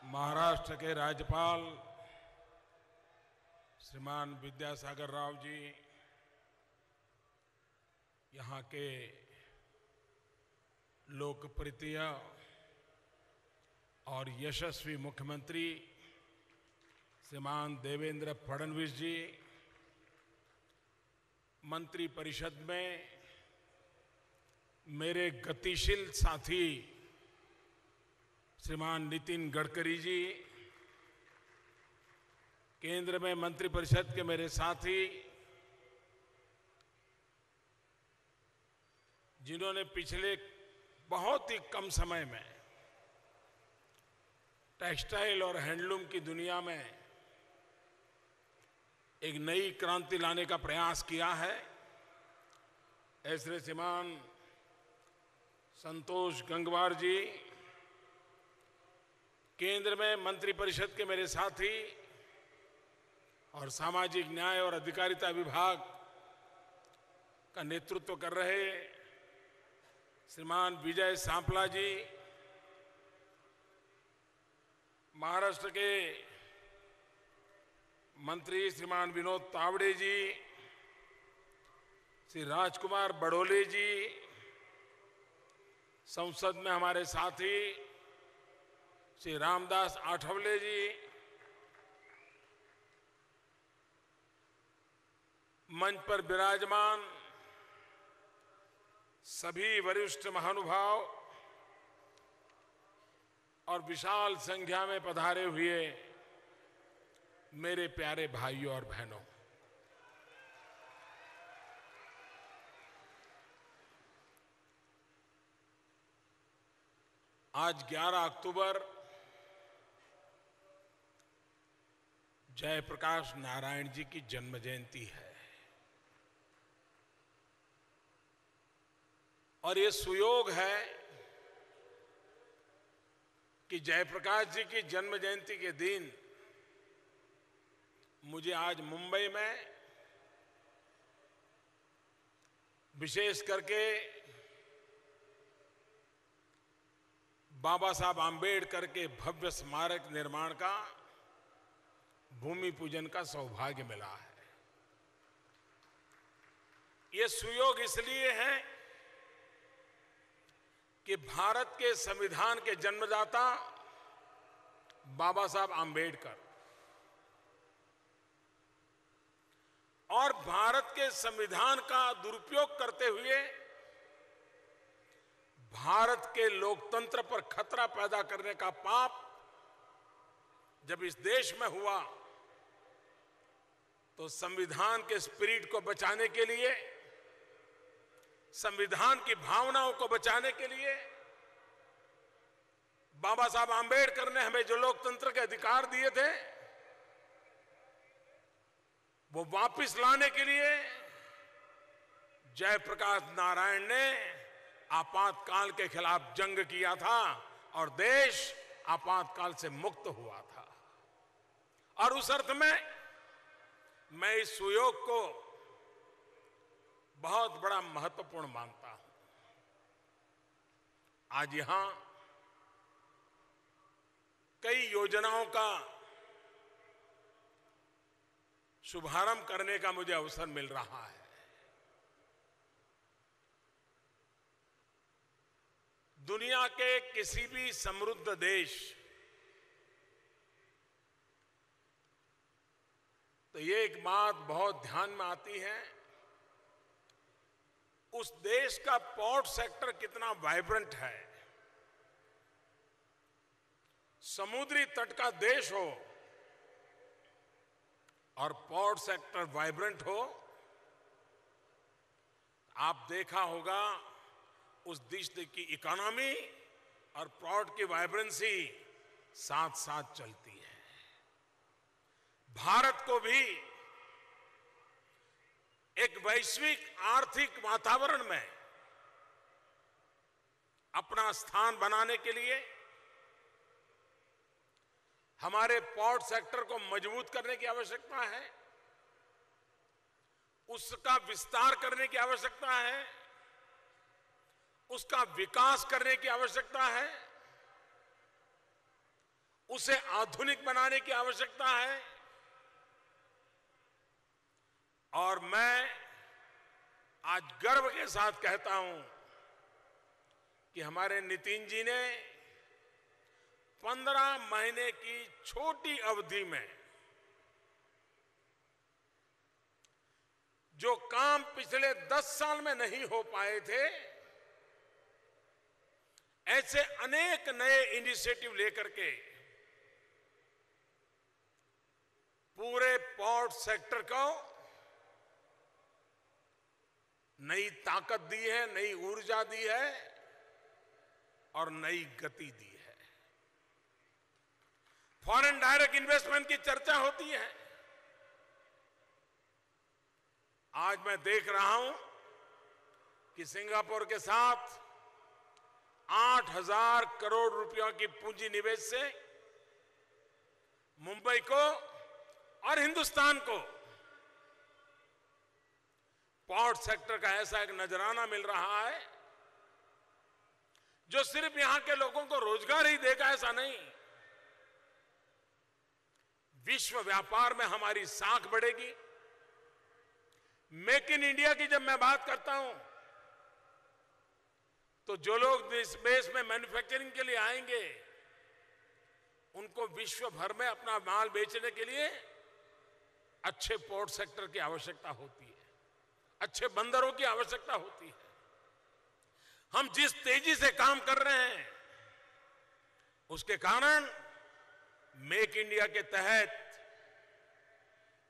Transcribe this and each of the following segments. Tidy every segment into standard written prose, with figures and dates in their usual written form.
महाराष्ट्र के राज्यपाल श्रीमान विद्यासागर राव जी, यहाँ के लोकप्रिय और यशस्वी मुख्यमंत्री श्रीमान देवेंद्र फडणवीस जी, मंत्रिपरिषद में मेरे गतिशील साथी श्रीमान नितिन गडकरी जी, केंद्र में मंत्रिपरिषद के मेरे साथी जिन्होंने पिछले बहुत ही कम समय में टेक्सटाइल और हैंडलूम की दुनिया में एक नई क्रांति लाने का प्रयास किया है, ऐसे श्रीमान संतोष गंगवार जी, केंद्र में मंत्रिपरिषद के मेरे साथी और सामाजिक न्याय और अधिकारिता विभाग का नेतृत्व कर रहे श्रीमान विजय सांपला जी, महाराष्ट्र के मंत्री श्रीमान विनोद तावड़े जी, श्री राजकुमार बड़ोले जी, संसद में हमारे साथी श्री रामदास आठवले जी, मंच पर विराजमान सभी वरिष्ठ महानुभाव और विशाल संख्या में पधारे हुए मेरे प्यारे भाइयों और बहनों, आज 11 अक्टूबर जयप्रकाश नारायण जी की जन्म जयंती है और ये सुयोग है कि जयप्रकाश जी की जन्म जयंती के दिन मुझे आज मुंबई में विशेष करके बाबा साहब आम्बेडकर के भव्य स्मारक निर्माण का भूमि पूजन का सौभाग्य मिला है। ये सुयोग इसलिए है कि भारत के संविधान के जन्मदाता बाबा साहब आम्बेडकर और भारत के संविधान का दुरुपयोग करते हुए भारत के लोकतंत्र पर खतरा पैदा करने का पाप जब इस देश में हुआ तो संविधान के स्पिरिट को बचाने के लिए, संविधान की भावनाओं को बचाने के लिए बाबा साहब आम्बेडकर ने हमें जो लोकतंत्र के अधिकार दिए थे वो वापस लाने के लिए जयप्रकाश नारायण ने आपातकाल के खिलाफ जंग किया था और देश आपातकाल से मुक्त हुआ था। और उस अर्थ में मैं इस सुयोग को बहुत बड़ा महत्वपूर्ण मानता हूं। आज यहां कई योजनाओं का शुभारंभ करने का मुझे अवसर मिल रहा है। दुनिया के किसी भी समृद्ध देश तो ये एक बात बहुत ध्यान में आती है, उस देश का पोर्ट सेक्टर कितना वाइब्रेंट है। समुद्री तट का देश हो और पोर्ट सेक्टर वाइब्रेंट हो, आप देखा होगा उस देश की इकोनॉमी और पोर्ट की वाइब्रेंसी साथ साथ चलती है। भारत को भी एक वैश्विक आर्थिक वातावरण में अपना स्थान बनाने के लिए हमारे पोर्ट सेक्टर को मजबूत करने की आवश्यकता है, उसका विस्तार करने की आवश्यकता है, उसका विकास करने की आवश्यकता है उसे आधुनिक बनाने की आवश्यकता है। और मैं आज गर्व के साथ कहता हूं कि हमारे नितिन जी ने 15 महीने की छोटी अवधि में जो काम पिछले 10 साल में नहीं हो पाए थे, ऐसे अनेक नए इनिशिएटिव लेकर के पूरे पोर्ट सेक्टर को नई ताकत दी है, नई ऊर्जा दी है और नई गति दी है। फॉरेन डायरेक्ट इन्वेस्टमेंट की चर्चा होती है। आज मैं देख रहा हूं कि सिंगापुर के साथ 8,000 करोड़ रुपयों की पूंजी निवेश से मुंबई को और हिंदुस्तान को पोर्ट सेक्टर का ऐसा एक नजराना मिल रहा है जो सिर्फ यहां के लोगों को रोजगार ही देगा ऐसा नहीं, विश्व व्यापार में हमारी साख बढ़ेगी। मेक इन इंडिया की जब मैं बात करता हूं तो जो लोग इस देश में मैन्युफैक्चरिंग के लिए आएंगे उनको विश्व भर में अपना माल बेचने के लिए अच्छे पोर्ट सेक्टर की आवश्यकता होती है, अच्छे बंदरों की आवश्यकता होती है। हम जिस तेजी से काम कर रहे हैं उसके कारण मेक इंडिया के तहत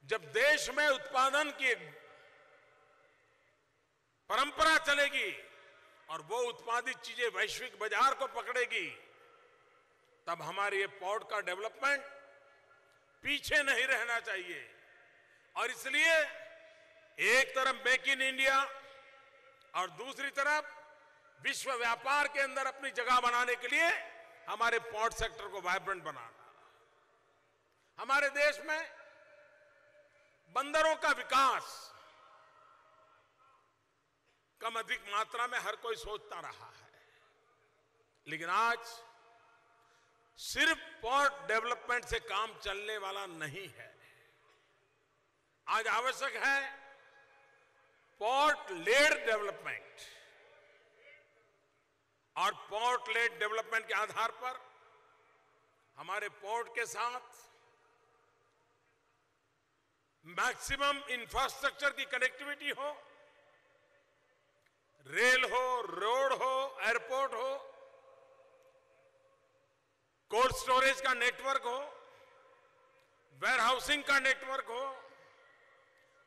जब देश में उत्पादन की परंपरा चलेगी और वो उत्पादित चीजें वैश्विक बाजार को पकड़ेगी, तब हमारे ये पोर्ट का डेवलपमेंट पीछे नहीं रहना चाहिए। और इसलिए एक तरफ मेक इन इंडिया और दूसरी तरफ विश्व व्यापार के अंदर अपनी जगह बनाने के लिए हमारे पोर्ट सेक्टर को वाइब्रेंट बनाना। हमारे देश में बंदरों का विकास कम अधिक मात्रा में हर कोई सोचता रहा है, लेकिन आज सिर्फ पोर्ट डेवलपमेंट से काम चलने वाला नहीं है। आज आवश्यक है पोर्ट लेड डेवलपमेंट, और पोर्ट लेड डेवलपमेंट के आधार पर हमारे पोर्ट के साथ मैक्सिमम इंफ्रास्ट्रक्चर की कनेक्टिविटी हो, रेल हो, रोड हो, एयरपोर्ट हो, कोल्ड स्टोरेज का नेटवर्क हो, वेयरहाउसिंग का नेटवर्क हो।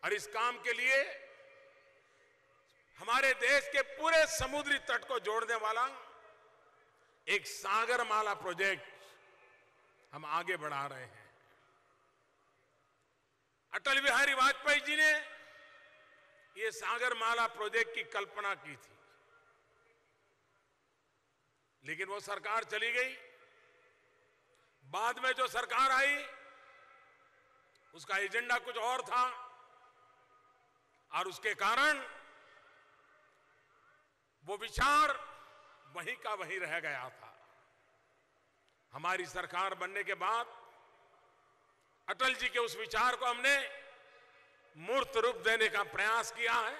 और इस काम के लिए हमारे देश के पूरे समुद्री तट को जोड़ने वाला एक सागरमाला प्रोजेक्ट हम आगे बढ़ा रहे हैं। अटल बिहारी वाजपेयी जी ने ये सागरमाला प्रोजेक्ट की कल्पना की थी, लेकिन वो सरकार चली गई। बाद में जो सरकार आई उसका एजेंडा कुछ और था और उसके कारण वो विचार वहीं का वहीं रह गया था। हमारी सरकार बनने के बाद अटल जी के उस विचार को हमने मूर्त रूप देने का प्रयास किया है।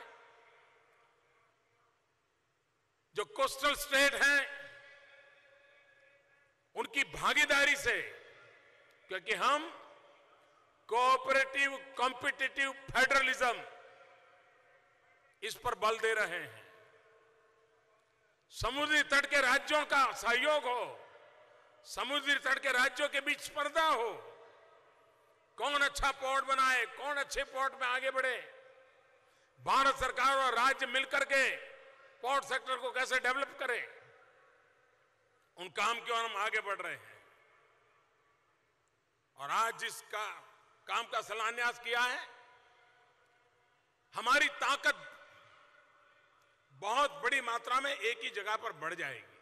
जो कोस्टल स्टेट हैं उनकी भागीदारी से, क्योंकि हम कोऑपरेटिव कॉम्पिटिटिव फेडरलिज्म इस पर बल दे रहे हैं। समुद्री तट के राज्यों का सहयोग हो, समुद्री तट के राज्यों के बीच स्पर्धा हो, कौन अच्छा पोर्ट बनाए, कौन अच्छे पोर्ट में आगे बढ़े, भारत सरकार और राज्य मिलकर के पोर्ट सेक्टर को कैसे डेवलप करें, उन काम की ओर हम आगे बढ़ रहे हैं। और आज जिसका काम का शिलान्यास किया है, हमारी ताकत बहुत बड़ी मात्रा में एक ही जगह पर बढ़ जाएगी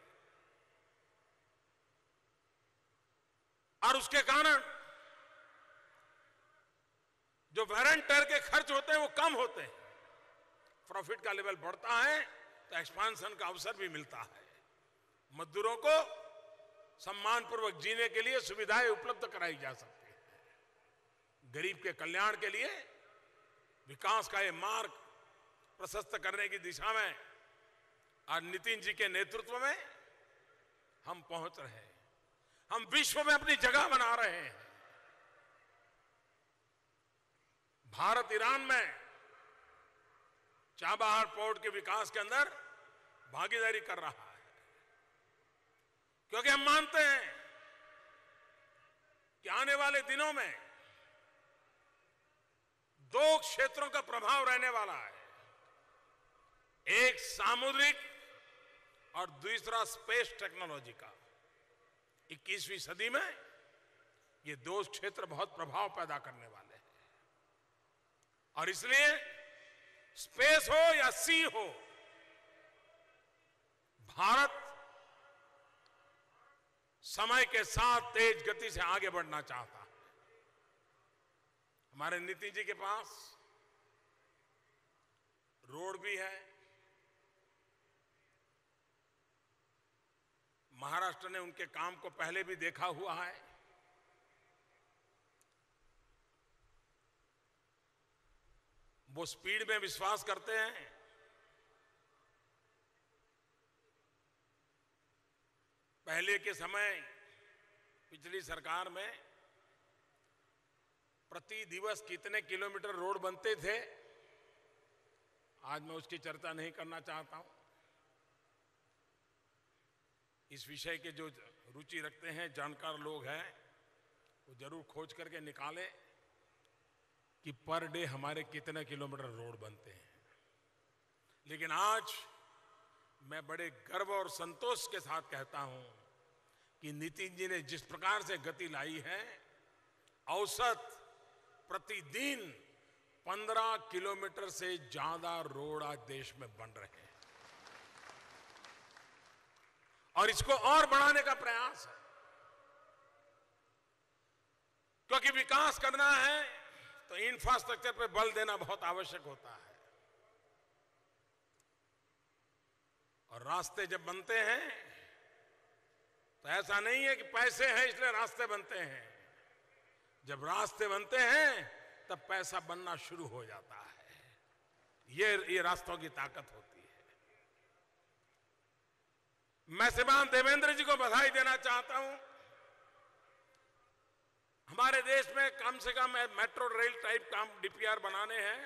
और उसके कारण जो वेरेंटर के खर्च होते हैं वो कम होते हैं, प्रॉफिट का लेवल बढ़ता है तो एक्सपांशन का अवसर भी मिलता है। मजदूरों को सम्मानपूर्वक जीने के लिए सुविधाएं उपलब्ध कराई जा सकती है। गरीब के कल्याण के लिए विकास का ये मार्ग प्रशस्त करने की दिशा में आज नितिन जी के नेतृत्व में हम पहुंच रहे हैं। हम विश्व में अपनी जगह बना रहे हैं। भारत ईरान में चाबहार पोर्ट के विकास के अंदर भागीदारी कर रहा है, क्योंकि हम मानते हैं कि आने वाले दिनों में दो क्षेत्रों का प्रभाव रहने वाला है। एक सामुद्रिक और दूसरा स्पेस टेक्नोलॉजी का। 21वीं सदी में ये दो क्षेत्र बहुत प्रभाव पैदा करने वाले हैं और इसलिए स्पेस हो या सी हो, भारत समय के साथ तेज गति से आगे बढ़ना चाहता है। हमारे नितिन जी के पास रोड भी है। महाराष्ट्र ने उनके काम को पहले भी देखा हुआ है। वो स्पीड में विश्वास करते हैं। पहले के समय पिछली सरकार में प्रति दिवस कितने किलोमीटर रोड बनते थे, आज मैं उसकी चर्चा नहीं करना चाहता हूं। इस विषय के जो रुचि रखते हैं, जानकार लोग हैं, वो जरूर खोज करके निकालें कि पर डे हमारे कितने किलोमीटर रोड बनते हैं। लेकिन आज मैं बड़े गर्व और संतोष के साथ कहता हूं कि नितिन जी ने जिस प्रकार से गति लाई है, औसत प्रतिदिन 15 किलोमीटर से ज्यादा रोड आज देश में बन रहे हैं और इसको और बढ़ाने का प्रयास है, क्योंकि विकास करना है तो इंफ्रास्ट्रक्चर पे बल देना बहुत आवश्यक होता है। और रास्ते जब बनते हैं तो ऐसा नहीं है कि पैसे हैं इसलिए रास्ते बनते हैं। जब रास्ते बनते हैं तब पैसा बनना शुरू हो जाता है। ये रास्तों की ताकत होती है। मैं श्रीमान देवेंद्र जी को बधाई देना चाहता हूं। हमारे देश में कम से कम मेट्रो रेल टाइप काम डीपीआर बनाने हैं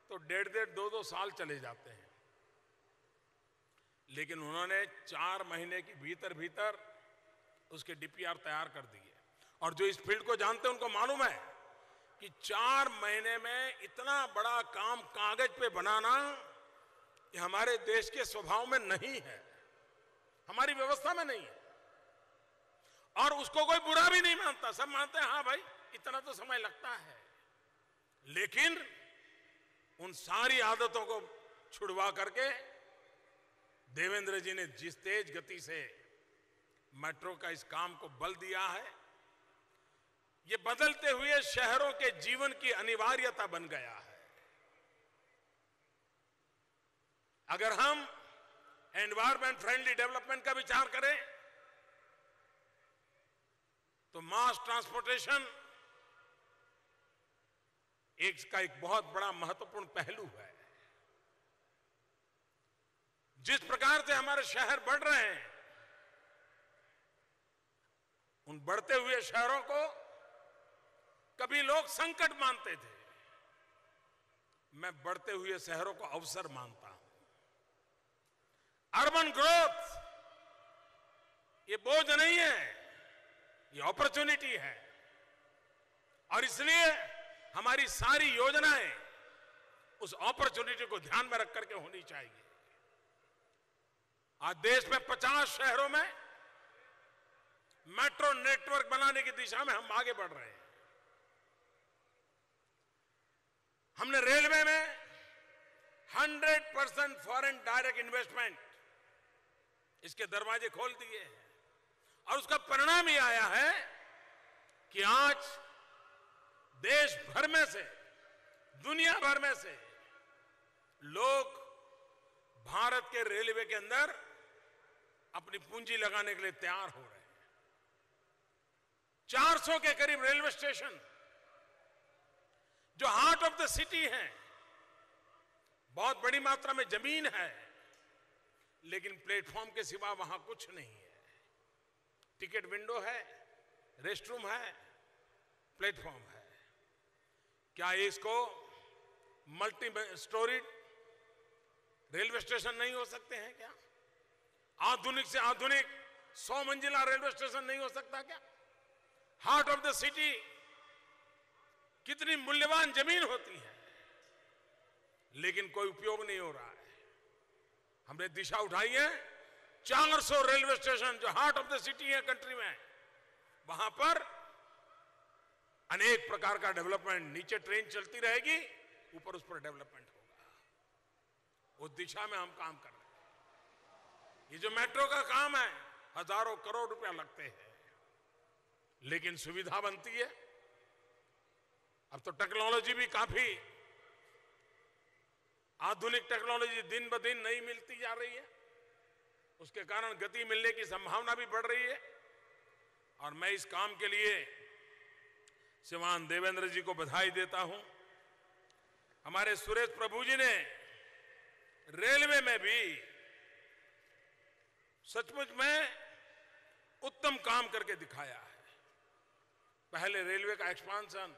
तो 1.5-2 साल चले जाते हैं, लेकिन उन्होंने 4 महीने के भीतर भीतर उसके डीपीआर तैयार कर दिए। और जो इस फील्ड को जानते हैं उनको मालूम है कि 4 महीने में इतना बड़ा काम कागज पे बनाना ये हमारे देश के स्वभाव में नहीं है, हमारी व्यवस्था में नहीं है। और उसको कोई बुरा भी नहीं मानता, सब मानते हैं हाँ भाई इतना तो समय लगता है। लेकिन उन सारी आदतों को छुड़वा करके देवेंद्र जी ने जिस तेज गति से मेट्रो का इस काम को बल दिया है, ये बदलते हुए शहरों के जीवन की अनिवार्यता बन गया है। अगर हम एनवायरमेंट फ्रेंडली डेवलपमेंट का विचार करें तो मास ट्रांसपोर्टेशन एक बहुत बड़ा महत्वपूर्ण पहलू है। जिस प्रकार से हमारे शहर बढ़ रहे हैं, उन बढ़ते हुए शहरों को कभी लोग संकट मानते थे, मैं बढ़ते हुए शहरों को अवसर मानता हूं। अर्बन ग्रोथ ये बोझ नहीं है, ये अपॉर्चुनिटी है। और इसलिए हमारी सारी योजनाएं उस अपॉर्चुनिटी को ध्यान में रख करके होनी चाहिए। आज देश में 50 शहरों में मेट्रो नेटवर्क बनाने की दिशा में हम आगे बढ़ रहे हैं। हमने रेलवे में 100% फॉरेन डायरेक्ट इन्वेस्टमेंट इसके दरवाजे खोल दिए हैं और उसका परिणाम ये आया है कि आज देश भर में से, दुनिया भर में से लोग भारत के रेलवे के अंदर अपनी पूंजी लगाने के लिए तैयार हो रहे हैं। 400 के करीब रेलवे स्टेशन जो हार्ट ऑफ द सिटी है, बहुत बड़ी मात्रा में जमीन है, लेकिन प्लेटफॉर्म के सिवा वहां कुछ नहीं है। टिकट विंडो है, रेस्टरूम है, प्लेटफॉर्म है। क्या इसको मल्टी स्टोरीड रेलवे स्टेशन नहीं हो सकते हैं क्या? आधुनिक से आधुनिक 100 मंजिला रेलवे स्टेशन नहीं हो सकता क्या? हार्ट ऑफ द सिटी कितनी मूल्यवान जमीन होती है, लेकिन कोई उपयोग नहीं हो रहा है। हमने दिशा उठाई है 400 रेलवे स्टेशन जो हार्ट ऑफ द सिटी है कंट्री में, वहां पर अनेक प्रकार का डेवलपमेंट, नीचे ट्रेन चलती रहेगी, ऊपर उस पर डेवलपमेंट होगा। उस दिशा में हम काम कर रहे हैं। ये जो मेट्रो का काम है, हजारों करोड़ रुपया लगते हैं, लेकिन सुविधा बनती है। अब तो टेक्नोलॉजी भी काफी आधुनिक टेक्नोलॉजी दिन ब दिन नई मिलती जा रही है, उसके कारण गति मिलने की संभावना भी बढ़ रही है। और मैं इस काम के लिए श्रीमान देवेंद्र जी को बधाई देता हूं। हमारे सुरेश प्रभु जी ने रेलवे में भी सचमुच में उत्तम काम करके दिखाया है। पहले रेलवे का expansion,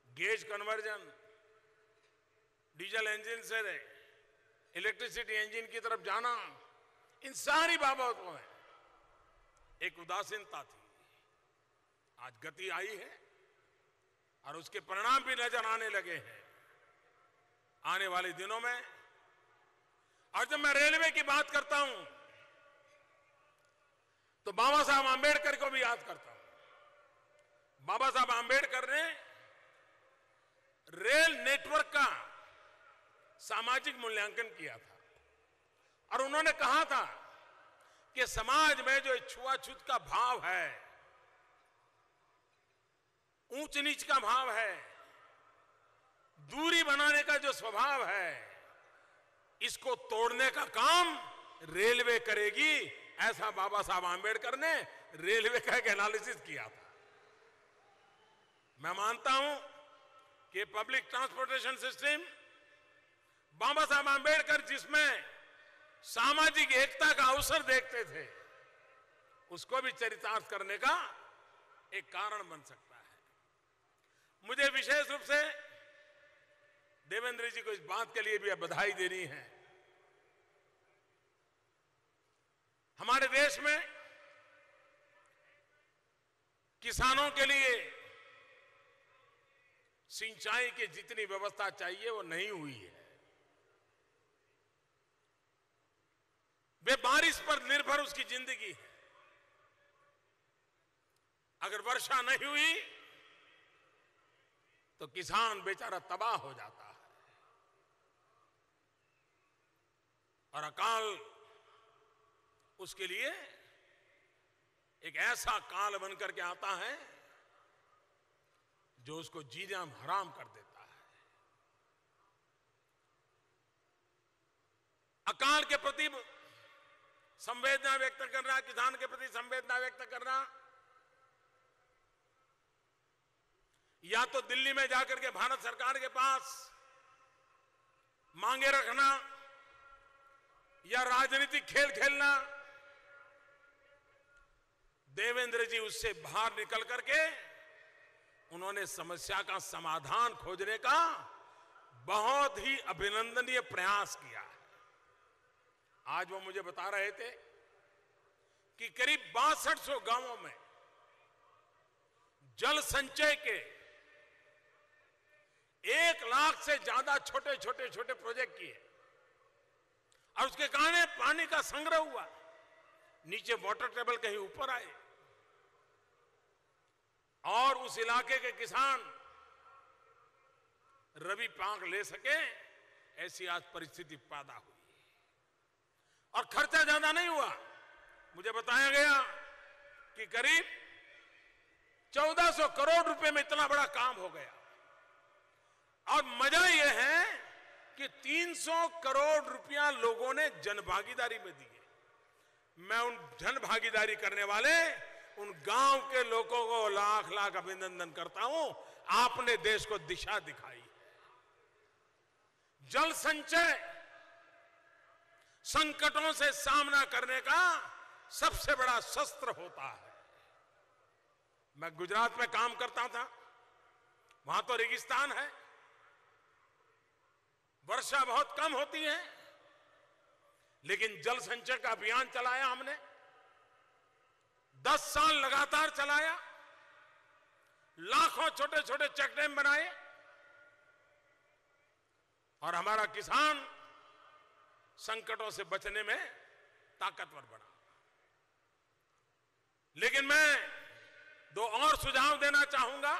gauge conversion, diesel engine से इलेक्ट्रिसिटी इंजन की तरफ जाना, इन सारी बाबतों में एक उदासीनता थी। आज गति आई है और उसके परिणाम भी नजर आने लगे हैं आने वाले दिनों में। और जब मैं रेलवे की बात करता हूं तो बाबा साहब आंबेडकर को भी याद करता हूं। बाबा साहब आंबेडकर ने रेल नेटवर्क का सामाजिक मूल्यांकन किया था और उन्होंने कहा था कि समाज में जो छुआछूत का भाव है, ऊंच नीच का भाव है, दूरी बनाने का जो स्वभाव है, इसको तोड़ने का काम रेलवे करेगी। ऐसा बाबा साहब आंबेडकर ने रेलवे का एक एनालिसिस किया था। मैं मानता हूं कि पब्लिक ट्रांसपोर्टेशन सिस्टम बाबा साहब आंबेडकर जिसमें सामाजिक एकता का अवसर देखते थे, उसको भी चरितार्थ करने का एक कारण बन सकता है। मुझे विशेष रूप से देवेंद्र जी को इस बात के लिए भी बधाई देनी है। हमारे देश में किसानों के लिए सिंचाई की जितनी व्यवस्था चाहिए वो नहीं हुई है। वे बारिश पर निर्भर उसकी जिंदगी है। अगर वर्षा नहीं हुई तो किसान बेचारा तबाह हो जाता है और अकाल उसके लिए एक ऐसा काल बनकर के आता है जो उसको जीना हराम कर देता है। अकाल के प्रति संवेदना व्यक्त करना, किसान के प्रति संवेदना व्यक्त करना, या तो दिल्ली में जाकर के भारत सरकार के पास मांगे रखना या राजनीतिक खेल खेलना, देवेंद्र जी उससे बाहर निकल करके उन्होंने समस्या का समाधान खोजने का बहुत ही अभिनंदनीय प्रयास किया है। आज वो मुझे बता रहे थे कि करीब 6200 गांवों में जल संचय के 1 लाख से ज्यादा छोटे छोटे प्रोजेक्ट किए और उसके कारण पानी का संग्रह हुआ, नीचे वाटर टेबल कहीं ऊपर आए और उस इलाके के किसान रबी पाक ले सके, ऐसी आज परिस्थिति पैदा हुई। और खर्चा ज्यादा नहीं हुआ। मुझे बताया गया कि करीब 1400 करोड़ रुपए में इतना बड़ा काम हो गया। और मजा यह है कि 300 करोड़ रुपया लोगों ने जनभागीदारी में दिए। मैं उन जनभागीदारी करने वाले उन गांव के लोगों को लाख लाख अभिनंदन करता हूं। आपने देश को दिशा दिखाई। जल संचय संकटों से सामना करने का सबसे बड़ा शस्त्र होता है। मैं गुजरात में काम करता था, वहां तो रेगिस्तान है, वर्षा बहुत कम होती है, लेकिन जल संचय का अभियान चलाया हमने, 10 साल लगातार चलाया, लाखों छोटे छोटे चेक डैम बनाए और हमारा किसान संकटों से बचने में ताकतवर बना। लेकिन मैं 2 और सुझाव देना चाहूंगा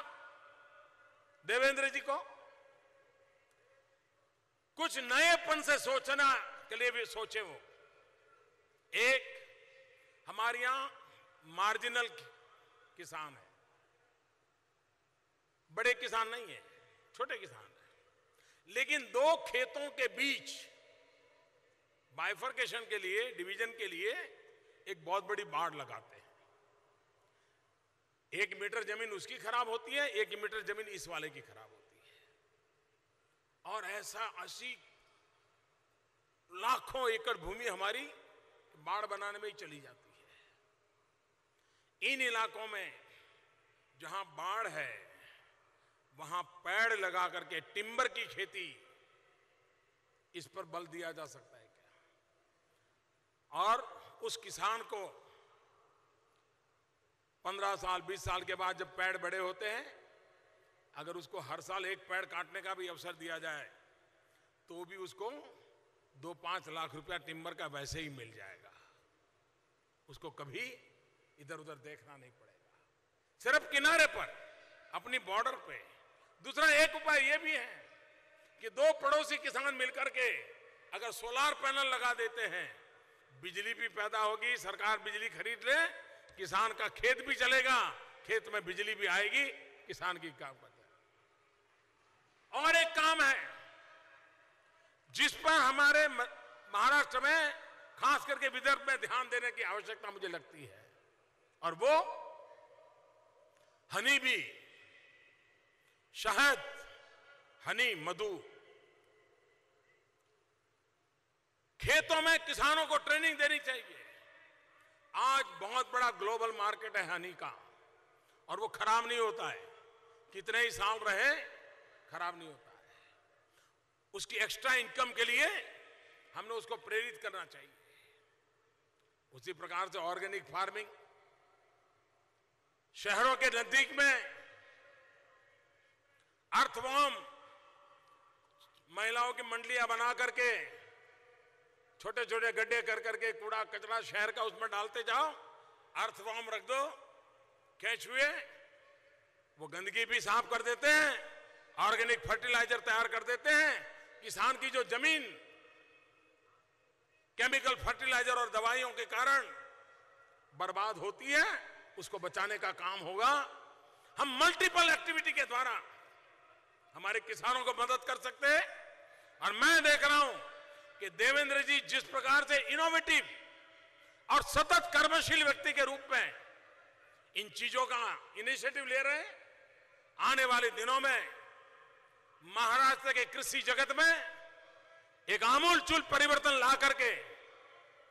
देवेंद्र जी को। कुछ नएपन से सोचना के लिए भी सोचे वो। एक, हमारे यहां मार्जिनल किसान है, बड़े किसान नहीं है, छोटे किसान है, लेकिन 2 खेतों के बीच बाइफर्केशन के लिए, डिवीजन के लिए एक बहुत बड़ी बाड़ लगाते हैं। 1 मीटर जमीन उसकी खराब होती है, 1 मीटर जमीन इस वाले की खराब होती है, और ऐसा 80 लाखों एकड़ भूमि हमारी बाढ़ बनाने में ही चली जाती है। इन इलाकों में जहां बाढ़ है वहां पेड़ लगा करके टिम्बर की खेती, इस पर बल दिया जा सकता है क्या? और उस किसान को 15 साल 20 साल के बाद जब पेड़ बड़े होते हैं, अगर उसको हर साल 1 पेड़ काटने का भी अवसर दिया जाए तो भी उसको 2-5 लाख रुपया टिम्बर का वैसे ही मिल जाएगा। उसको कभी इधर उधर देखना नहीं पड़ेगा, सिर्फ किनारे पर, अपनी बॉर्डर पे। दूसरा एक उपाय यह भी है कि 2 पड़ोसी किसान मिलकर के अगर सोलार पैनल लगा देते हैं, बिजली भी पैदा होगी, सरकार बिजली खरीद ले, किसान का खेत भी चलेगा, खेत में बिजली भी आएगी, किसान की काम करता है। और एक काम है जिस पर हमारे महाराष्ट्र में, खास करके विदर्भ में ध्यान देने की आवश्यकता मुझे लगती है, और वो हनी बी, शहद, हनी, मधु। खेतों में किसानों को ट्रेनिंग देनी चाहिए। आज बहुत बड़ा ग्लोबल मार्केट है हनी का, और वो खराब नहीं होता है, कितने ही साल रहे खराब नहीं होता है। उसकी एक्स्ट्रा इनकम के लिए हमने उसको प्रेरित करना चाहिए। उसी प्रकार से ऑर्गेनिक फार्मिंग, शहरों के नजदीक में अर्थवॉर्म, महिलाओं की मंडलियां बना करके छोटे छोटे गड्ढे कर करके कूड़ा कचरा शहर का उसमें डालते जाओ, अर्थवॉर्म रख दो, केंचुए, वो गंदगी भी साफ कर देते हैं, ऑर्गेनिक फर्टिलाइजर तैयार कर देते हैं। किसान की जो जमीन केमिकल फर्टिलाइजर और दवाइयों के कारण बर्बाद होती है, उसको बचाने का काम होगा। हम मल्टीपल एक्टिविटी के द्वारा हमारे किसानों को मदद कर सकते हैं। और मैं देख रहा हूं कि देवेंद्र जी जिस प्रकार से इनोवेटिव और सतत कर्मशील व्यक्ति के रूप में इन चीजों का इनिशिएटिव ले रहे हैं, आने वाले दिनों में महाराष्ट्र के कृषि जगत में एक आमूलचूल परिवर्तन ला करके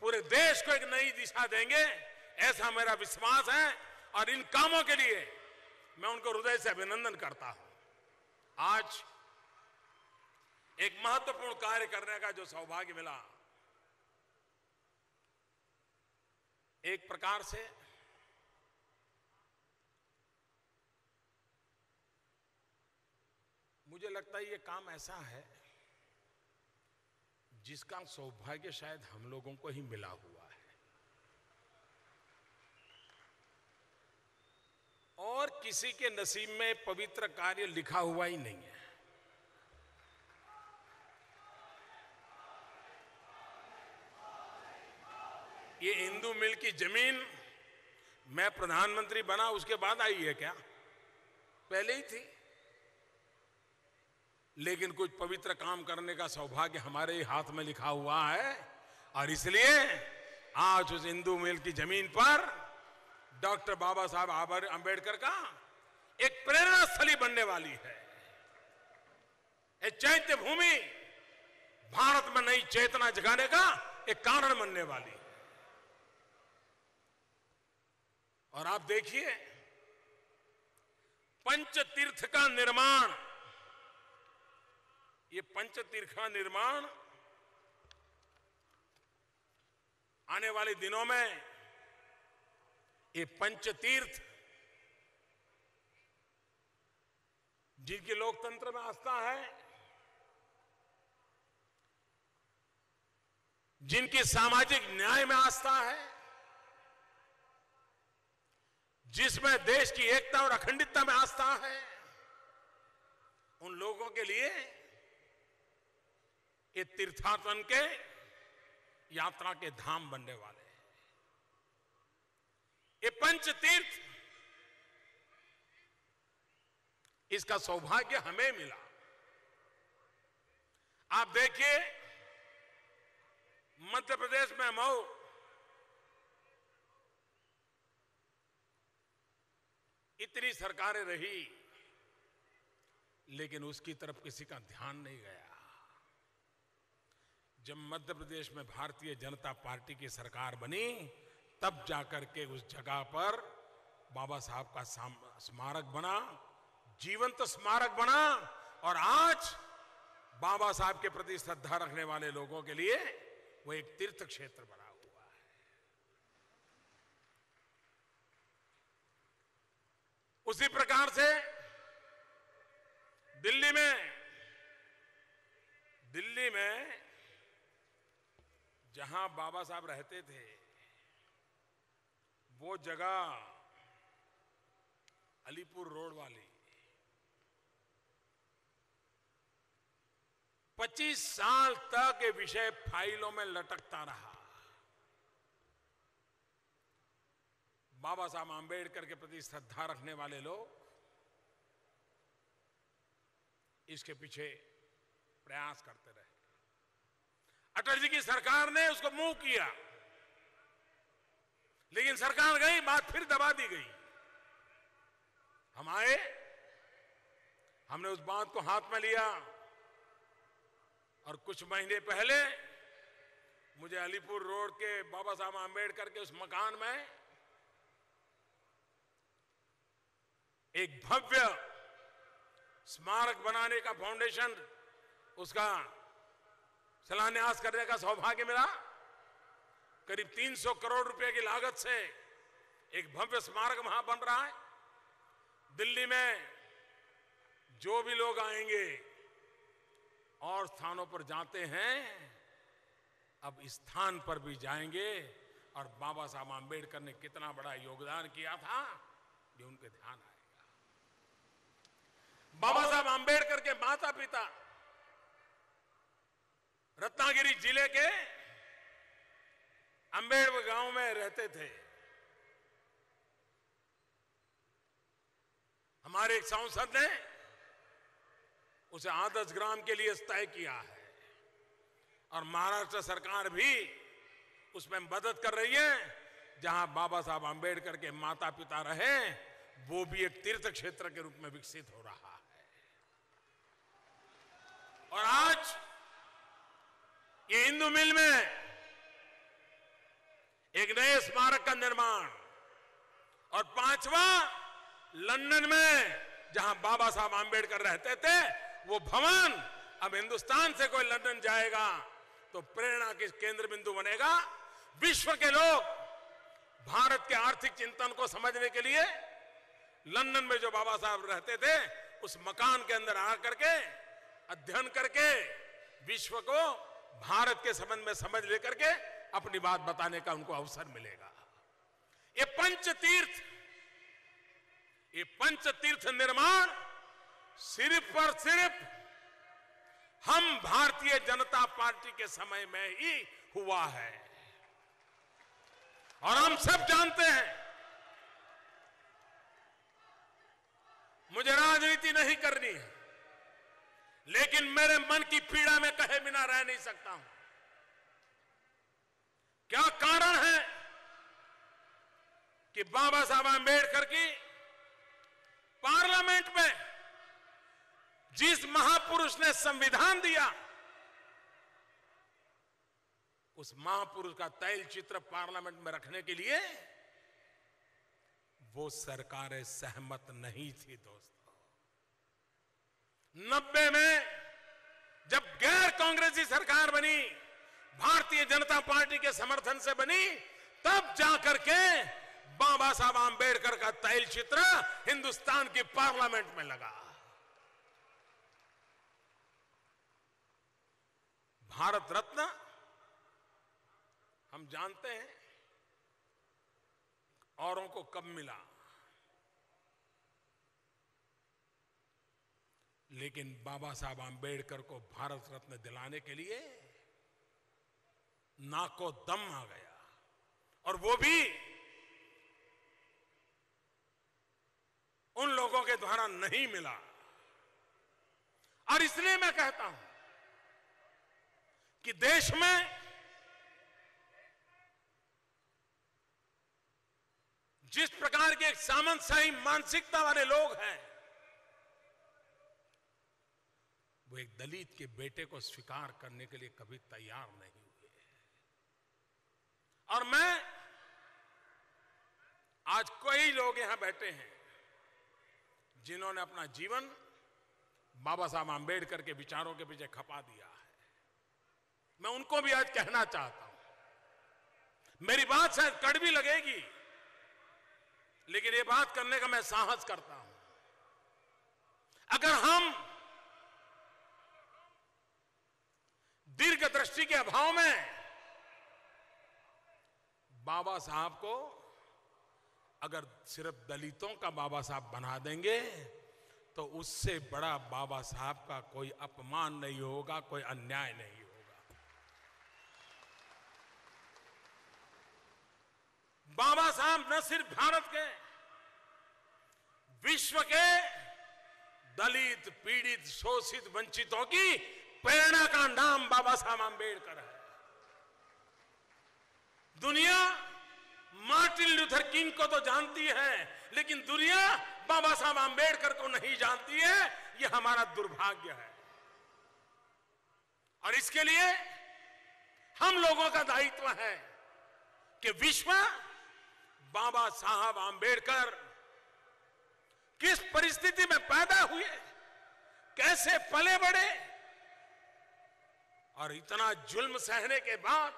पूरे देश को एक नई दिशा देंगे, ऐसा मेरा विश्वास है। और इन कामों के लिए मैं उनको हृदय से अभिनंदन करता हूं। आज एक महत्वपूर्ण कार्य करने का जो सौभाग्य मिला, एक प्रकार से मुझे लगता है ये काम ऐसा है जिसका सौभाग्य शायद हम लोगों को ही मिला हुआ है, और किसी के नसीब में पवित्र कार्य लिखा हुआ ही नहीं है। ये हिंदू मिल की जमीन मैं प्रधानमंत्री बना उसके बाद आई है क्या? पहले ही थी। लेकिन कुछ पवित्र काम करने का सौभाग्य हमारे ही हाथ में लिखा हुआ है, और इसलिए आज उस हिंदू मिल की जमीन पर डॉक्टर बाबा साहब आंबेडकर का एक प्रेरणा स्थली बनने वाली है। एक चैत्य भूमि भारत में नई चेतना जगाने का एक कारण बनने वाली है। और आप देखिए, पंचतीर्थ का निर्माण, ये पंचतीर्थ का निर्माण आने वाले दिनों में, ये पंचतीर्थ जिनकी लोकतंत्र में आस्था है, जिनकी सामाजिक न्याय में आस्था है, जिसमें देश की एकता और अखंडता में आस्था है, उन लोगों के लिए ये तीर्थाटन के यात्रा के धाम बनने वाले हैं। ये पंचतीर्थ, इसका सौभाग्य हमें मिला। आप देखिए, मध्य प्रदेश में मऊ, इतनी सरकारें रही, लेकिन उसकी तरफ किसी का ध्यान नहीं गया। जब मध्य प्रदेश में भारतीय जनता पार्टी की सरकार बनी, तब जाकर के उस जगह पर बाबा साहब का स्मारक बना, जीवंत स्मारक बना। और आज बाबा साहब के प्रति श्रद्धा रखने वाले लोगों के लिए वो एक तीर्थ क्षेत्र बना हुआ है। उसी प्रकार से दिल्ली में जहां बाबा साहब रहते थे, वो जगह अलीपुर रोड वाली 25 साल तक ये विषय फाइलों में लटकता रहा। बाबा साहब आंबेडकर के प्रति श्रद्धा रखने वाले लोग इसके पीछे प्रयास करते रहे। अटल जी की सरकार ने उसको मुंह किया, लेकिन सरकार गई, बात फिर दबा दी गई। हम आए, हमने उस बात को हाथ में लिया, और कुछ महीने पहले मुझे अलीपुर रोड के बाबा साहब आंबेडकर के उस मकान में एक भव्य स्मारक बनाने का फाउंडेशन, उसका शिलान्यास करने का सौभाग्य मिला। करीब 300 करोड़ रुपए की लागत से एक भव्य स्मारक वहां बन रहा है। दिल्ली में जो भी लोग आएंगे और स्थानों पर जाते हैं, अब इस स्थान पर भी जाएंगे और बाबा साहब आंबेडकर ने कितना बड़ा योगदान किया था, ये उनके ध्यान आएगा। बाबा साहब आंबेडकर के माता पिता रत्नागिरी जिले के अंबेडकर गांव में रहते थे। हमारे एक सांसद ने उसे आदर्श ग्राम के लिए तय किया है, और महाराष्ट्र सरकार भी उसमें मदद कर रही है। जहां बाबा साहब आंबेडकर के माता पिता रहे, वो भी एक तीर्थ क्षेत्र के रूप में विकसित हो रहा है। और आज ये हिंदू मिल में एक नए स्मारक का निर्माण, और 5वां लंदन में जहां बाबा साहब आंबेडकर रहते थे, वो भवन अब हिंदुस्तान से कोई लंदन जाएगा तो प्रेरणा के केंद्र बिंदु बनेगा। विश्व के लोग भारत के आर्थिक चिंतन को समझने के लिए लंदन में जो बाबा साहब रहते थे, उस मकान के अंदर आकर के अध्ययन करके विश्व को भारत के संबंध में समझ लेकर के अपनी बात बताने का उनको अवसर मिलेगा। ये पंचतीर्थ निर्माण सिर्फ और सिर्फ हम भारतीय जनता पार्टी के समय में ही हुआ है, और हम सब जानते हैं। मुझे राजनीति नहीं करनी है, लेकिन मेरे मन की पीड़ा में कहे बिना रह नहीं सकता हूं। क्या कारण है कि बाबा साहब आंबेडकर की पार्लियामेंट में जिस महापुरुष ने संविधान दिया, उस महापुरुष का तैल चित्र पार्लियामेंट में रखने के लिए वो सरकारें सहमत नहीं थी। दोस्तों, 90 में जब गैर कांग्रेसी सरकार बनी, भारतीय जनता पार्टी के समर्थन से बनी, तब जाकर के बाबा साहब आंबेडकर का तैल चित्र हिंदुस्तान की पार्लियामेंट में लगा। भारत रत्न हम जानते हैं औरों को कब मिला, लेकिन बाबा साहब आंबेडकर को भारत रत्न दिलाने के लिए नाको दम आ गया, और वो भी उन लोगों के द्वारा नहीं मिला। और इसलिए मैं कहता हूं कि देश में जिस प्रकार के एक सामंतशाही मानसिकता वाले लोग हैं, वो एक दलित के बेटे को स्वीकार करने के लिए कभी तैयार नहीं हुए। और मैं आज कई लोग यहां बैठे हैं जिन्होंने अपना जीवन बाबा साहब आंबेडकर के विचारों के पीछे खपा दिया है। मैं उनको भी आज कहना चाहता हूं, मेरी बात शायद कड़वी लगेगी, लेकिन ये बात करने का मैं साहस करता हूं। अगर हम दीर्घ दृष्टि के अभाव में बाबा साहब को अगर सिर्फ दलितों का बाबा साहब बना देंगे, तो उससे बड़ा बाबा साहब का कोई अपमान नहीं होगा, कोई अन्याय नहीं होगा। बाबा साहब न सिर्फ भारत के, विश्व के दलित, पीड़ित, शोषित, वंचितों की प्रेरणा का नाम बाबा साहब आंबेडकर है। दुनिया मार्टिन लूथर किंग को तो जानती है, लेकिन दुनिया बाबा साहब आंबेडकर को नहीं जानती है। यह हमारा दुर्भाग्य है, और इसके लिए हम लोगों का दायित्व है कि विश्व बाबा साहब आंबेडकर किस परिस्थिति में पैदा हुए, कैसे पले बढ़े, और इतना जुल्म सहने के बाद,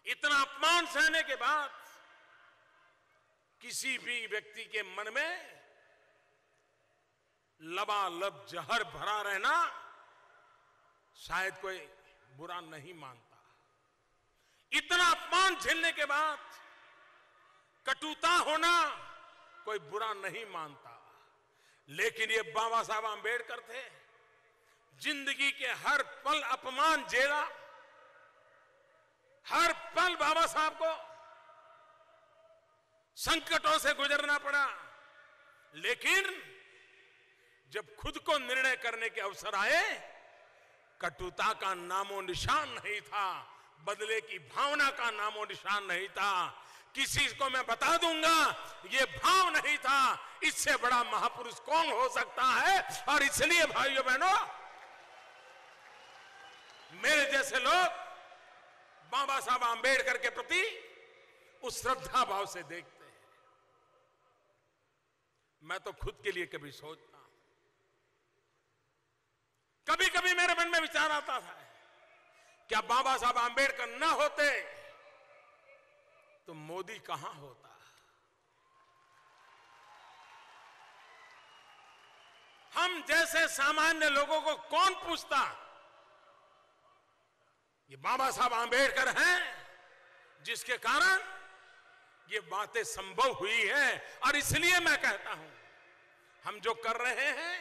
इतना अपमान सहने के बाद, किसी भी व्यक्ति के मन में लबालब जहर भरा रहना शायद कोई बुरा नहीं मानता। इतना अपमान झेलने के बाद कटुता होना कोई बुरा नहीं मानता। लेकिन ये बाबा साहब आंबेडकर थे, जिंदगी के हर पल अपमान झेला, हर पल बाबा साहब को संकटों से गुजरना पड़ा, लेकिन जब खुद को निर्णय करने के अवसर आए, कटुता का नामो निशान नहीं था, बदले की भावना का नामो निशान नहीं था। किसी को मैं बता दूंगा, ये भाव नहीं था, इससे बड़ा महापुरुष कौन हो सकता है। और इसलिए भाइयों बहनों, मेरे जैसे लोग बाबा साहब आंबेडकर के प्रति उस श्रद्धा भाव से देखते हैं। मैं तो खुद के लिए कभी सोचता हूं, कभी कभी मेरे मन में विचार आता था, क्या बाबा साहब आंबेडकर ना होते तो मोदी कहां होता। हम जैसे सामान्य लोगों को कौन पूछता। ये बाबा साहब आंबेडकर हैं जिसके कारण ये बातें संभव हुई है। और इसलिए मैं कहता हूं, हम जो कर रहे हैं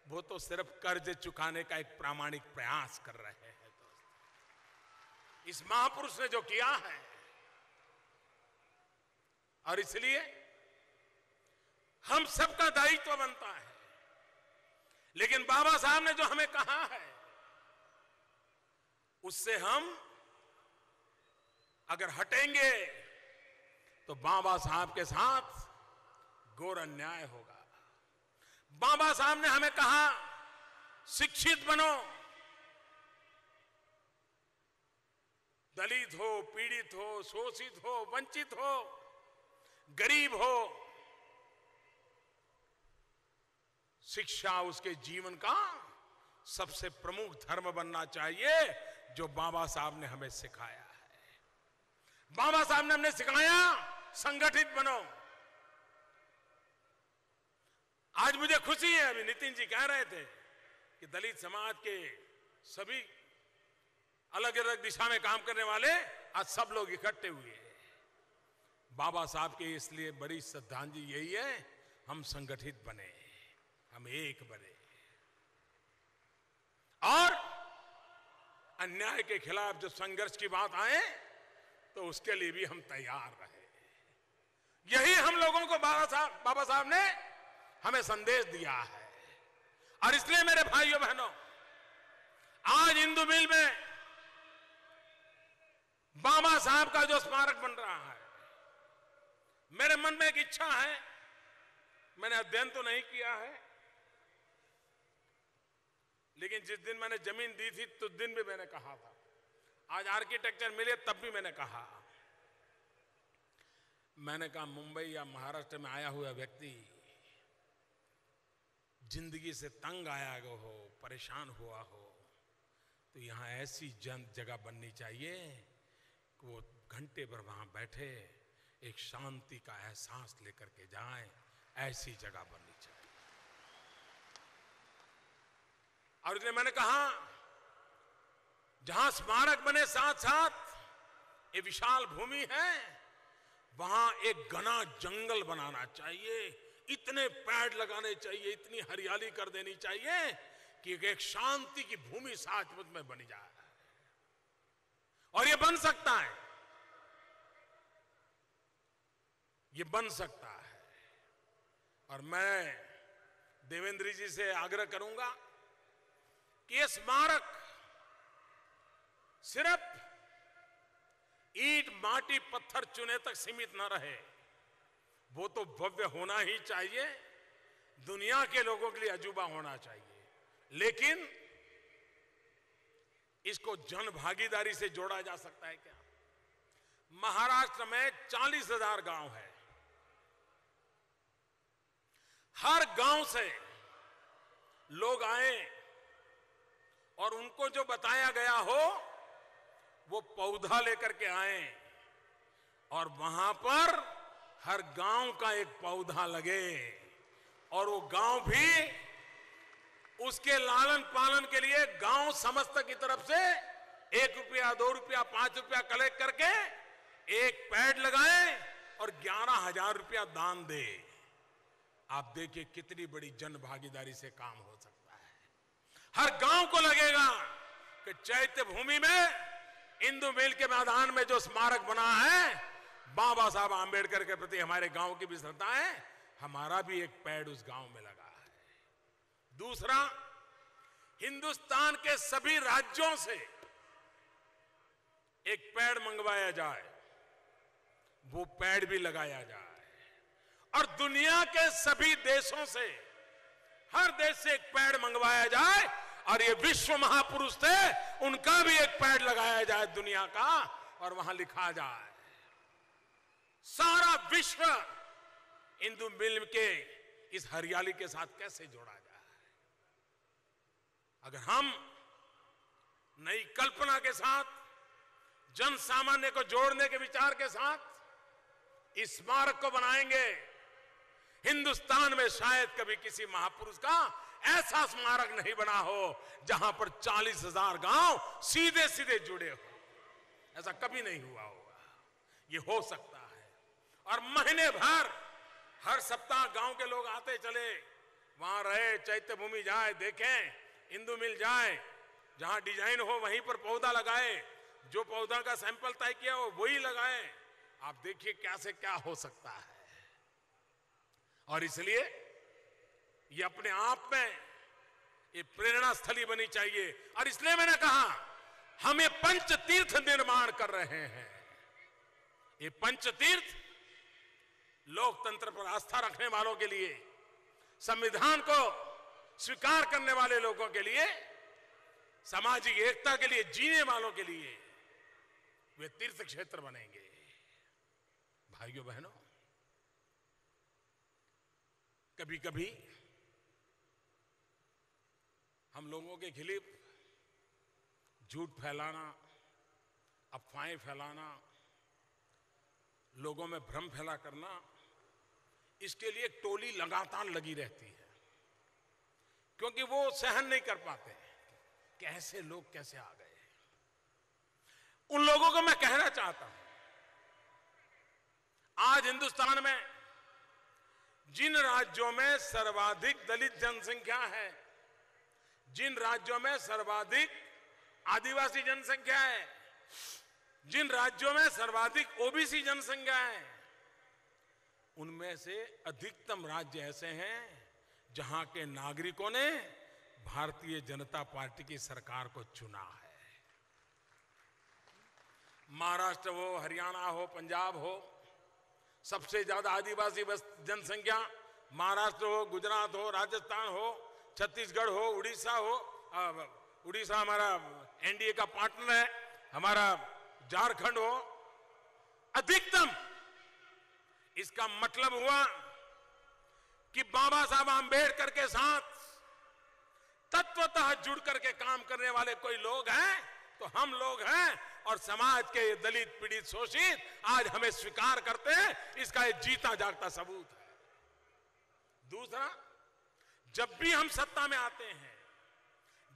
वो तो सिर्फ कर्ज चुकाने का एक प्रामाणिक प्रयास कर रहे हैं। दोस्त, इस महापुरुष ने जो किया है, और इसलिए हम सबका दायित्व बनता है। लेकिन बाबा साहब ने जो हमें कहा है, उससे हम अगर हटेंगे, तो बाबा साहब के साथ घोर अन्याय होगा। बाबा साहब ने हमें कहा शिक्षित बनो, दलित हो, पीड़ित हो, शोषित हो, वंचित हो, गरीब हो, शिक्षा उसके जीवन का सबसे प्रमुख धर्म बनना चाहिए, जो बाबा साहब ने हमें सिखाया है। बाबा साहब ने हमें सिखाया संगठित बनो। आज मुझे खुशी है, अभी नितिन जी कह रहे थे कि दलित समाज के सभी अलग अलग दिशा में काम करने वाले आज सब लोग इकट्ठे हुए हैं। बाबा साहब के इसलिए बड़ी श्रद्धांजलि यही है, हम संगठित बने, हम एक बने और अन्याय के खिलाफ जो संघर्ष की बात आए तो उसके लिए भी हम तैयार रहे। यही हम लोगों को बाबा साहब ने हमें संदेश दिया है। और इसलिए मेरे भाइयों बहनों, आज इंदु मिल में बाबा साहब का जो स्मारक बन रहा है, मेरे मन में एक इच्छा है, मैंने अध्ययन तो नहीं किया है, लेकिन जिस दिन मैंने जमीन दी थी तो दिन भी मैंने कहा था, आज आर्किटेक्चर मिले तब भी मैंने कहा मुंबई या महाराष्ट्र में आया हुआ व्यक्ति जिंदगी से तंग आया हो, परेशान हुआ हो, तो यहां ऐसी जगह बननी चाहिए कि वो घंटे भर वहां बैठे एक शांति का एहसास लेकर के जाएं। ऐसी जगह बननी चाहिए। और इसलिए मैंने कहा जहां स्मारक बने साथ साथ ये विशाल भूमि है, वहां एक घना जंगल बनाना चाहिए, इतने पेड़ लगाने चाहिए, इतनी हरियाली कर देनी चाहिए कि एक शांति की भूमि सचमुच में बनी जाए। और ये बन सकता है, ये बन सकता है। और मैं देवेंद्र जी से आग्रह करूंगा कि ये स्मारक सिर्फ ईंट, माटी, पत्थर, चुने तक सीमित न रहे, वो तो भव्य होना ही चाहिए, दुनिया के लोगों के लिए अजूबा होना चाहिए। लेकिन इसको जन भागीदारी से जोड़ा जा सकता है क्या? महाराष्ट्र में 40,000 गांव है। हर गांव से लोग आए और उनको जो बताया गया हो वो पौधा लेकर के आए और वहां पर हर गांव का एक पौधा लगे और वो गांव भी उसके लालन पालन के लिए गांव समस्त की तरफ से 1 रुपया, 2 रुपया, 5 रुपया कलेक्ट करके एक पेड़ लगाए और 11,000 रुपया दान दे। आप देखिए कितनी बड़ी जन भागीदारी से काम हो सकता है। हर गांव को लगेगा कि चैत्य भूमि में इंदु मिल के मैदान में जो स्मारक बना है, बाबा साहब आंबेडकर के प्रति हमारे गांव की भी श्रद्धा है, हमारा भी एक पेड़ उस गांव में लगा है। दूसरा, हिंदुस्तान के सभी राज्यों से एक पेड़ मंगवाया जाए, वो पेड़ भी लगाया जाए और दुनिया के सभी देशों से, हर देश से एक पेड़ मंगवाया जाए और ये विश्व महापुरुष थे, उनका भी एक पेड़ लगाया जाए दुनिया का और वहां लिखा जाए सारा विश्व इंदु मिल के इस हरियाली के साथ कैसे जोड़ा जाए। अगर हम नई कल्पना के साथ, जन सामान्य को जोड़ने के विचार के साथ इस स्मारक को बनाएंगे, हिंदुस्तान में शायद कभी किसी महापुरुष का ऐसा स्मारक नहीं बना हो जहां पर 40,000 गांव सीधे सीधे जुड़े हो। ऐसा कभी नहीं हुआ होगा, ये हो सकता है। और महीने भर हर सप्ताह गांव के लोग आते चले, वहां रहे, चैत्य भूमि जाए, देखें, इंदु मिल जाए, जहां डिजाइन हो वहीं पर पौधा लगाए, जो पौधा का सैंपल तय किया हो वही लगाए। आप देखिए क्या से क्या हो सकता है। और इसलिए ये अपने आप में ये प्रेरणा स्थली बनी चाहिए। और इसलिए मैंने कहा हम ये पंच तीर्थ निर्माण कर रहे हैं। ये पंच तीर्थ लोकतंत्र पर आस्था रखने वालों के लिए, संविधान को स्वीकार करने वाले लोगों के लिए, सामाजिक एकता के लिए जीने वालों के लिए वे तीर्थ क्षेत्र बनेंगे। भाइयों बहनों, कभी कभी हम लोगों के खिलाफ झूठ फैलाना, अफवाहें फैलाना, लोगों में भ्रम फैला करना, इसके लिए एक टोली लगातार लगी रहती है, क्योंकि वो सहन नहीं कर पाते कि ऐसे लोग कैसे आ गए। उन लोगों को मैं कहना चाहता हूं, आज हिंदुस्तान में जिन राज्यों में सर्वाधिक दलित जनसंख्या है, जिन राज्यों में सर्वाधिक आदिवासी जनसंख्या है, जिन राज्यों में सर्वाधिक ओबीसी जनसंख्या है, उनमें से अधिकतम राज्य ऐसे हैं जहां के नागरिकों ने भारतीय जनता पार्टी की सरकार को चुना है। महाराष्ट्र हो, हरियाणा हो, पंजाब हो, सबसे ज्यादा आदिवासी जनसंख्या महाराष्ट्र हो, गुजरात हो, राजस्थान हो, छत्तीसगढ़ हो, उड़ीसा हो। उड़ीसा हमारा एनडीए का पार्टनर है, हमारा झारखंड हो, अधिकतम। इसका मतलब हुआ कि बाबा साहब आंबेडकर के साथ तत्वतः जुड़ करके काम करने वाले कोई लोग हैं तो हम लोग हैं, और समाज के दलित, पीड़ित, शोषित आज हमें स्वीकार करते हैं। इसका एक जीता जागता सबूत है। दूसरा, जब भी हम सत्ता में आते हैं,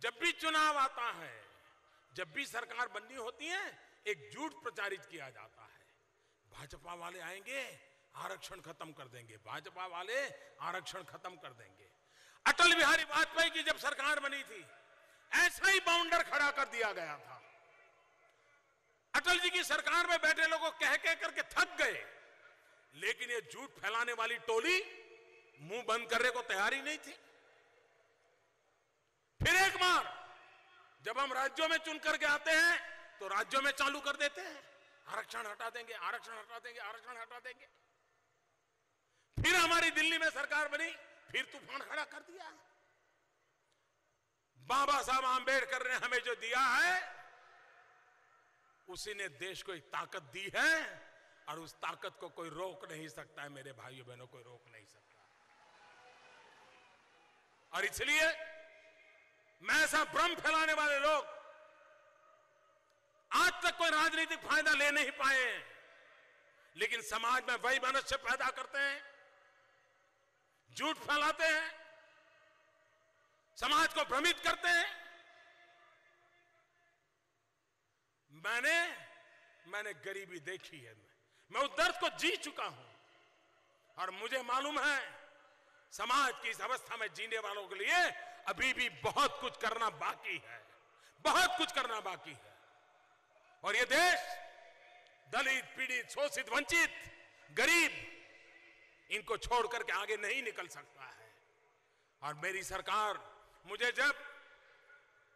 जब भी चुनाव आता है, जब भी सरकार बननी होती है, एक झूठ प्रचारित किया जाता है। भाजपा वाले आएंगे, आरक्षण खत्म कर देंगे, भाजपा वाले आरक्षण खत्म कर देंगे। अटल बिहारी वाजपेयी की जब सरकार बनी थी, ऐसा ही बाउंडर खड़ा कर दिया गया था। अटल जी की सरकार में बैठे लोगों कह करके थक गए, लेकिन ये झूठ फैलाने वाली टोली मुंह बंद करने को तैयार ही नहीं थी। फिर एक बार जब हम राज्यों में चुन करके आते हैं तो राज्यों में चालू कर देते हैं, आरक्षण हटा देंगे, आरक्षण हटा देंगे, आरक्षण हटा देंगे। फिर हमारी दिल्ली में सरकार बनी, फिर तूफान खड़ा कर दिया। बाबा साहब आंबेडकर ने हमें जो दिया है, उसी ने देश को एक ताकत दी है, और उस ताकत को कोई रोक नहीं सकता है। मेरे भाइयों बहनों, कोई रोक नहीं सकता। और इसलिए मैं ऐसा भ्रम फैलाने वाले लोग आज तक कोई राजनीतिक फायदा ले नहीं पाए हैं, लेकिन समाज में वही मनुष्य पैदा करते हैं, झूठ फैलाते हैं, समाज को भ्रमित करते हैं। मैंने गरीबी देखी है, मैं उस दर्द को जी चुका हूं, और मुझे मालूम है समाज की इस अवस्था में जीने वालों के लिए अभी भी बहुत कुछ करना बाकी है, बहुत कुछ करना बाकी है। और ये देश दलित, पीड़ित, शोषित, वंचित, गरीब, इनको छोड़ करके आगे नहीं निकल सकता है। और मेरी सरकार, मुझे जब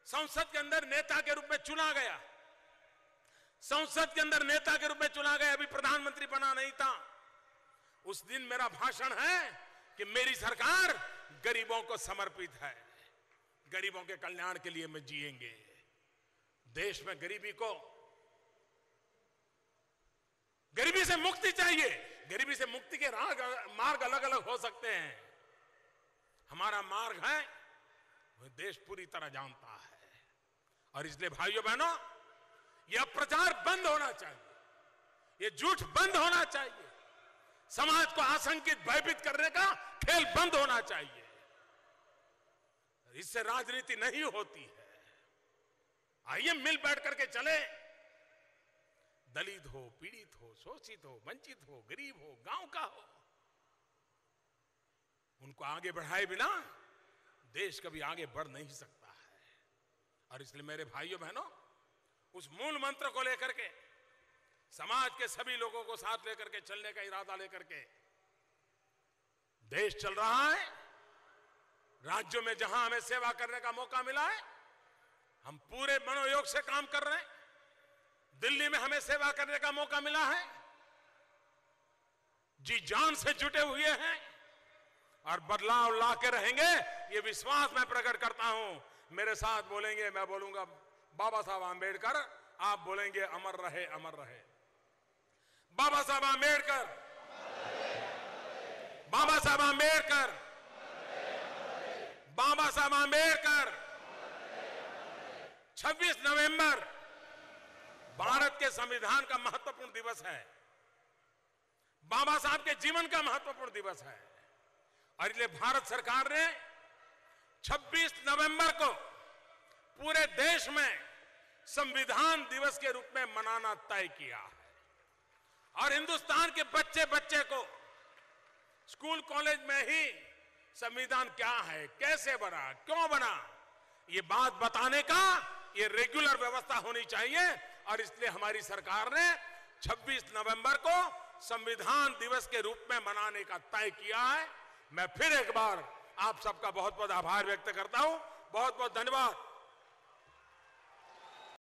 संसद के अंदर नेता के रूप में चुना गया, संसद के अंदर नेता के रूप में चुना गया, अभी प्रधानमंत्री बना नहीं था, उस दिन मेरा भाषण है कि मेरी सरकार गरीबों को समर्पित है, गरीबों के कल्याण के लिए मैं जिएंगे। देश में गरीबी से मुक्ति चाहिए। गरीबी से मुक्ति के मार्ग अलग अलग हो सकते हैं, हमारा मार्ग है वो देश पूरी तरह जानता है। और इसलिए भाइयों बहनों, यह प्रचार बंद होना चाहिए, यह झूठ बंद होना चाहिए, समाज को आशंकित, भयभीत करने का खेल बंद होना चाहिए। इससे राजनीति नहीं होती है। आइए मिल बैठ करके चले, दलित हो, पीड़ित हो, शोषित हो, वंचित हो, गरीब हो, गांव का हो, उनको आगे बढ़ाए बिना देश कभी आगे बढ़ नहीं सकता है। और इसलिए मेरे भाइयों बहनों, उस मूल मंत्र को लेकर के, समाज के सभी लोगों को साथ लेकर के चलने का इरादा लेकर के देश चल रहा है। राज्यों में जहां हमें सेवा करने का मौका मिला है, हम पूरे मनोयोग से काम कर रहे हैं। दिल्ली में हमें सेवा करने का मौका मिला है, जी जान से जुटे हुए हैं और बदलाव ला के रहेंगे, ये विश्वास मैं प्रकट करता हूं। मेरे साथ बोलेंगे, मैं बोलूंगा बाबा साहब आंबेडकर, आप बोलेंगे अमर रहे, अमर रहे। बाबा साहब आंबेडकर, बाबा साहब आंबेडकर, बाबा साहब आंबेडकर। 26 नवंबर भारत के संविधान का महत्वपूर्ण दिवस है, बाबा साहब के जीवन का महत्वपूर्ण दिवस है और इसलिए भारत सरकार ने 26 नवंबर को पूरे देश में संविधान दिवस के रूप में मनाना तय किया है और हिंदुस्तान के बच्चे बच्चे को स्कूल कॉलेज में ही संविधान क्या है, कैसे बना, क्यों बना, ये बात बताने का ये रेगुलर व्यवस्था होनी चाहिए और इसलिए हमारी सरकार ने 26 नवंबर को संविधान दिवस के रूप में मनाने का तय किया है। मैं फिर एक बार आप सबका बहुत बहुत आभार व्यक्त करता हूं। बहुत बहुत धन्यवाद।